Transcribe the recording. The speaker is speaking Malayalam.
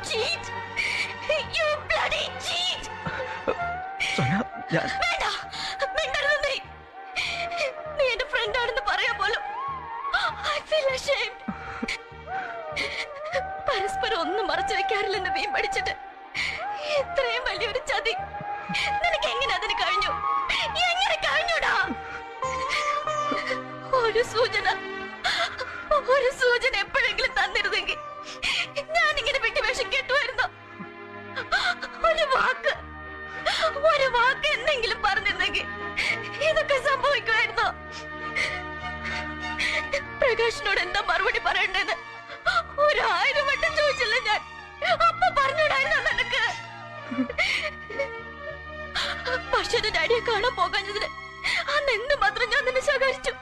cheat! You bloody cheat! വേണ്ട, മിണ്ടരുത് നീ. നീ എന്റെ ഫ്രണ്ട് ആണെന്ന് പറയാൻ പോലും I feel ashamed. പരസ്പരം ഒന്നും മറച്ചു വെക്കാറില്ലെന്ന് നീ പഠിച്ചിട്ട് ഇത്രയും വലിയൊരു ചതി നിനക്ക് എങ്ങനെ അതിന് കഴിഞ്ഞു? എങ്ങനെ കഴിഞ്ഞൂടാ? ഒരു സൂചന എപ്പോഴെങ്കിലും തന്നിരുന്നെങ്കിൽ ഞാൻ ഇങ്ങനെ വിട്ടുവേഷം കേട്ടുമായിരുന്നു. ഒരു വാക്ക് എന്തെങ്കിലും പറഞ്ഞിരുന്നെങ്കിൽ ഇതൊക്കെ സംഭവിക്കുമായിരുന്നു. പ്രകാശിനോട് എന്താ മറുപടി പറയണ്ടെന്ന് 1000 വട്ടം ചോദിച്ചില്ല ഞാൻ. അപ്പൊ പറഞ്ഞിടായിരുന്നു നിനക്ക്. പക്ഷെ ഡാഡിയെ കാണാൻ പോകാഞ്ഞതിന് അന്ന് എന്ത് മാത്രം ഞാൻ നിന്നെ ശകാരിച്ചു.